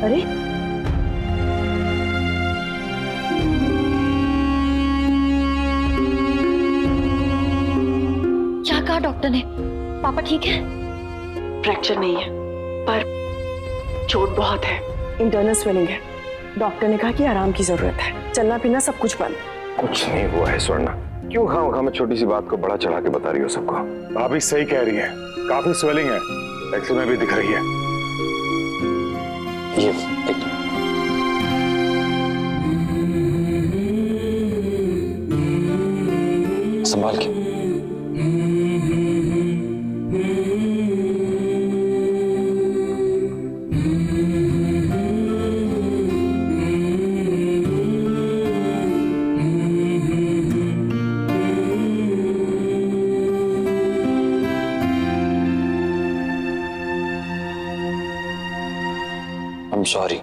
अरे क्या कहा डॉक्टर ने? पापा ठीक है? फ्रैक्चर नहीं है पर चोट बहुत है, इंटरनल स्वेलिंग है। डॉक्टर ने कहा कि आराम की जरूरत है, चलना फिरना सब कुछ बंद। कुछ नहीं हुआ है स्वर्णा, क्यों खामखा में छोटी सी बात को बड़ा चढ़ा के बता रही हो सबको? भाभी सही कह रही है, काफी स्वेलिंग है, एक्सरे में भी दिख रही है। ये संभाल के। I'm sorry.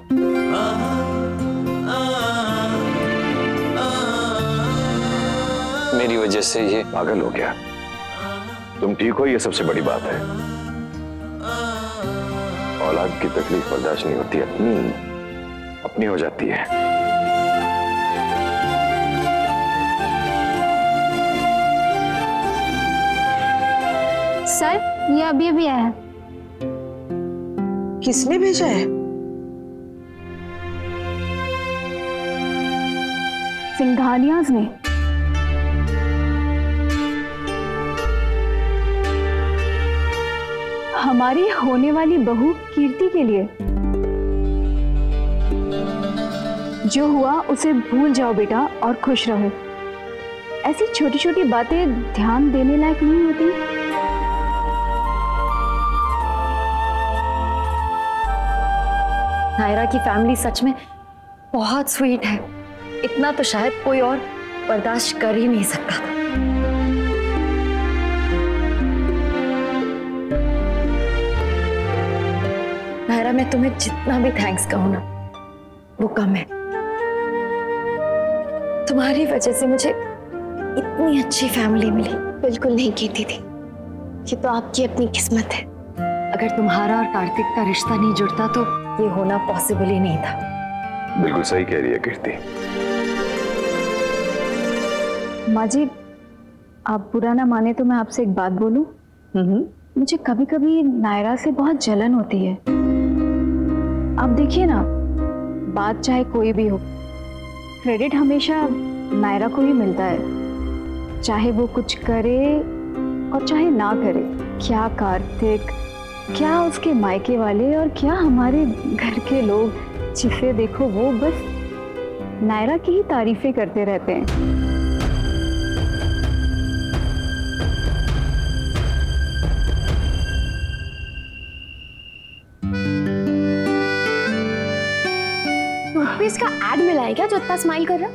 मेरी वजह से ये पागल हो गया। तुम ठीक हो ये सबसे बड़ी बात है। औलाद की तकलीफ बर्दाश्त नहीं होती, अपनी हो जाती है। सर ये अभी आया है। किसने भेजा है? सिंघानियाज ने। हमारी होने वाली बहू कीर्ति के लिए। जो हुआ उसे भूल जाओ बेटा और खुश रहो। ऐसी छोटी छोटी बातें ध्यान देने लायक नहीं होती। नायरा की फैमिली सच में बहुत स्वीट है, इतना तो शायद कोई और बर्दाश्त कर ही नहीं सकता था। नायरा मैं तुम्हें जितना भी थैंक्स कहूं ना वो कम है। तुम्हारी वजह से मुझे इतनी अच्छी फैमिली मिली। बिल्कुल नहीं कीती थी, ये तो आपकी अपनी किस्मत है। अगर तुम्हारा और कार्तिक का रिश्ता नहीं जुड़ता तो ये होना पॉसिबल ही नहीं था। बिल्कुल सही कह रही है कीर्ति। माँ जी आप बुरा ना माने तो मैं आपसे एक बात बोलूं? मुझे कभी कभी नायरा से बहुत जलन होती है। आप देखिए ना, बात चाहे कोई भी हो, क्रेडिट हमेशा नायरा को ही मिलता है, चाहे वो कुछ करे और चाहे ना करे। क्या कार्तिक, क्या उसके मायके वाले और क्या हमारे घर के लोग, जिसे देखो वो बस नायरा की ही तारीफें करते रहते हैं। टूथपेस्ट का एड मिला है क्या जो इतना स्माइल कर रहा?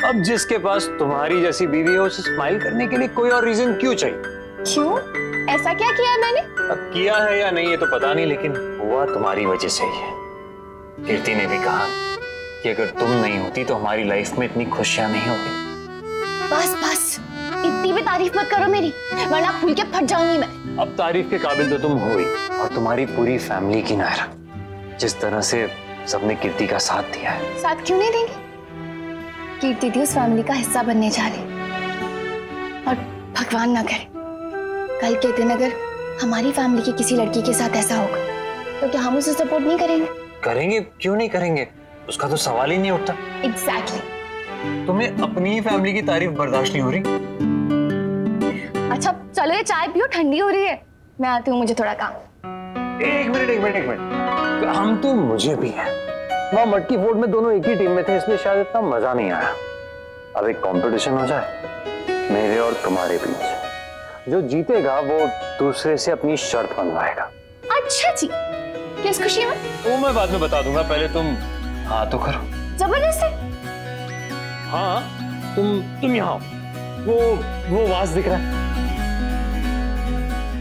अब जिसके पास तुम्हारी जैसी बीवी हो उसे स्माइल करने के लिए कोई और रीजन क्यों चाहिए? क्यों? ऐसा क्या किया है मैंने? अब किया है या नहीं ये तो पता नहीं, लेकिन हुआ तुम्हारी वजह से ही है। कीर्ति ने भी कहा कि अगर तुम नहीं होती तो हमारी लाइफ में इतनी खुशियां नहीं होती। बस बस, इतनी भी तारीफ मत करो मेरी, वरना फूल के फट जाऊंगी मैं। अब तारीफ के काबिल तो तुम हो ही, और तुम्हारी पूरी फैमिली की नायरा। जिस तरह से सबने कीर्ति का साथ दिया है। साथ क्यों नहीं देंगे? कीर्ति थी उस फैमिली का हिस्सा बनने जा रही, और भगवान ना करे कल के दिन अगर हमारी फैमिली की किसी लड़की के साथ ऐसा होगा तो क्या हम उसे सपोर्ट नहीं करेंगे? करेंगे, क्यों नहीं करेंगे, उसका तो सवाल ही नहीं उठता। एग्जैक्टली। तुम्हें अपनी ही फैमिली की तारीफ बर्दाश्त नहीं हो रही? अच्छा चलो ये चाय पियो, ठंडी हो रही है। मैं आती हूँ, मुझे थोड़ा काम। एक मिनट। हम तो मुझे भी हैं। वहाँ मटकी फोर्ट में दोनों एक ही टीम में थे, इसलिए शायद इतना मजा नहीं आया। अब एक कंपटीशन हो जाए मेरे और तुम्हारे बीच, जो जीतेगा वो दूसरे से अपनी शर्त बनवाएगा। अच्छा जी, किस खुशी में? वो मैं बाद में बता दूंगा, पहले तुम हाँ तो करो। जबरदस्ती? हाँ तुम यहाँ, वो वास दिख रहा है,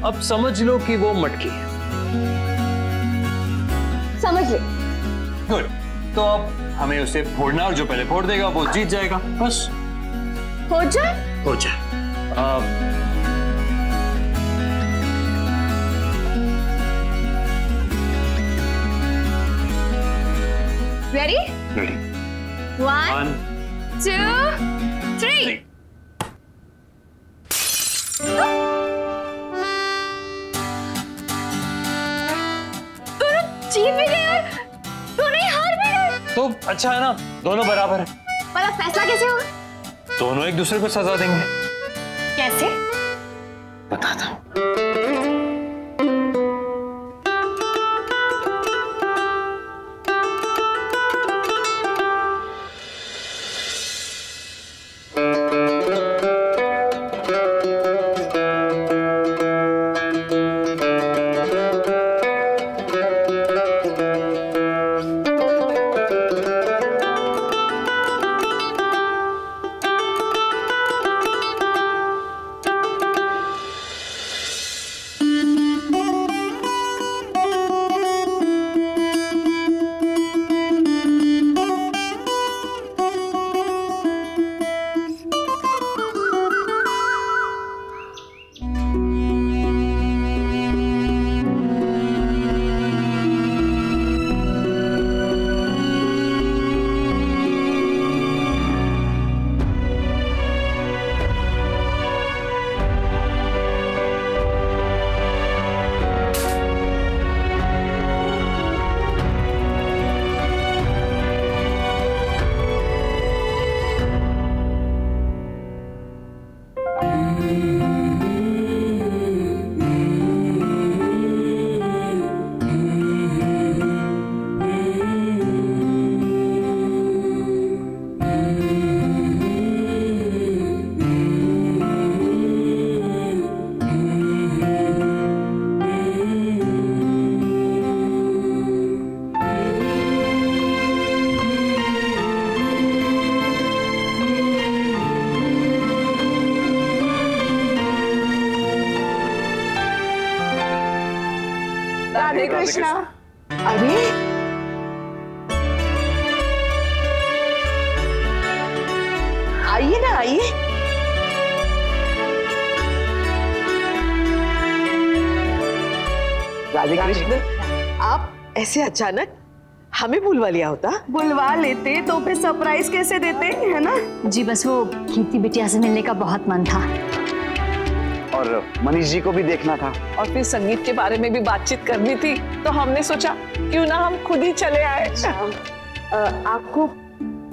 अब समझ लो कि वो मटकी है। समझ ले। गुड, तो अब हमें उसे फोड़ना, और जो पहले फोड़ देगा वो जीत जाएगा। बस हो जाए। 2, 3। दोनों जीत भी गए और दोनों ही हार भी गए। तो अच्छा है ना, दोनों बराबर है। पर अब फैसला कैसे होगा? दोनों एक दूसरे को सजा देंगे। कैसे? बताता हूँ। राधे कृष्णा। अरे आइए ना, आइए। राधे कृष्ण, आप ऐसे अचानक हमें बुलवा लिया होता? बुलवा लेते तो फिर सरप्राइज कैसे देते, है ना? जी बस वो कीर्ति बिटिया से मिलने का बहुत मन था और मनीष जी को भी देखना था और फिर संगीत के बारे में भी बातचीत करनी थी, तो हमने सोचा क्यों ना हम खुद ही चले आए। आपको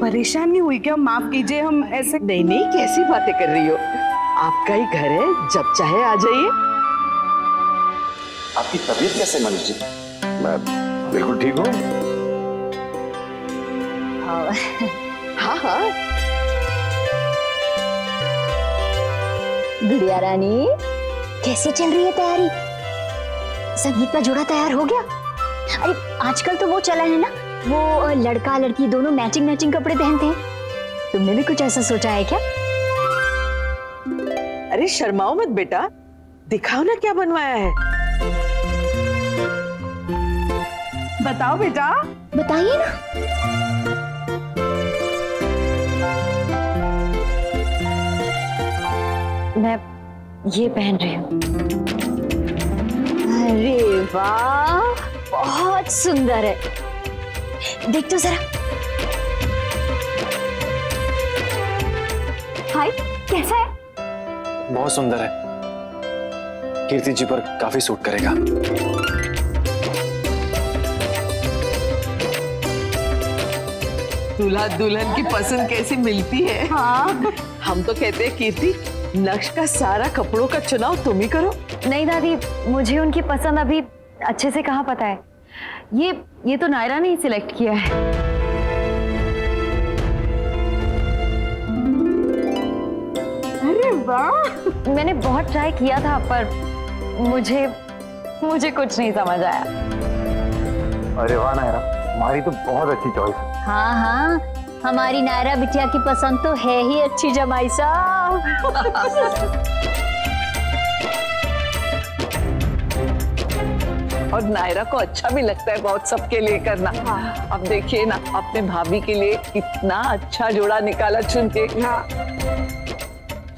परेशानी हुई क्या? माफ कीजिए, हम ऐसे नहीं नहीं, कैसी बातें कर रही हो? आपका ही घर है, जब चाहे आ जाइए। आपकी तबीयत कैसे मनीष जी? मैं बिल्कुल ठीक हूँ। हाँ हाँ। गुड़िया रानी, कैसे चल रही है तैयारी? संगीत का जोड़ा तैयार हो गया? अरे आजकल तो वो चला है ना, वो लड़का लड़की दोनों मैचिंग मैचिंग कपड़े पहनते हैं। तुमने भी कुछ ऐसा सोचा है क्या? अरे शर्माओ मत बेटा, दिखाओ ना क्या बनवाया है। बताओ बेटा। बताइए ना। मैं ये पहन रही हूँ। अरे वाह, बहुत सुंदर है। देख तो जरा। हाय, कैसा है? बहुत सुंदर है, कीर्ति जी पर काफी सूट करेगा। दूल्हा दुल्हन की पसंद कैसी मिलती है। हाँ, हम तो कहते हैं कीर्ति, नक्श का सारा कपड़ों का चुनाव तुम ही करो। नहीं दादी, मुझे उनकी पसंद अभी अच्छे से कहाँ पता है। ये तो नायरा ने ही सिलेक्ट किया है। अरे वाह, मैंने बहुत ट्राई किया था पर मुझे कुछ नहीं समझ आया। अरे वाह नायरा, तुम्हारी तो बहुत अच्छी चॉइस है। हाँ हाँ, हमारी नायरा बिटिया की पसंद तो है ही अच्छी जमाई साहब। और नायरा को अच्छा भी लगता है बहुत सबके लिए करना। हाँ। अब देखिए ना, अपने भाभी के लिए कितना अच्छा जोड़ा निकाला चुन के। हाँ।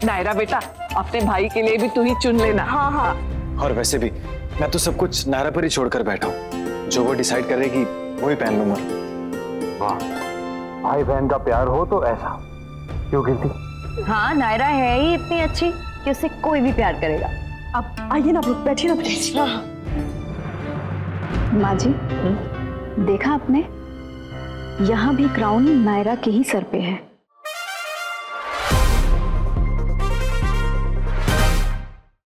नायरा बेटा, अपने भाई के लिए भी तू ही चुन लेना। हाँ हाँ। और वैसे भी मैं तो सब कुछ नायरा पर ही छोड़कर बैठा हूँ, जो वो डिसाइड करेगी वही पहन लूंगा। वाह, भाई बहन का प्यार हो तो ऐसा, क्यों कीर्ति? हाँ, नायरा है ही इतनी अच्छी कि उससे कोई भी प्यार करेगा। अब आइए ना, बैठिए ना, बैठिए। माँ जी, देखा आपने, यहाँ भी क्राउन नायरा के ही सर पे है।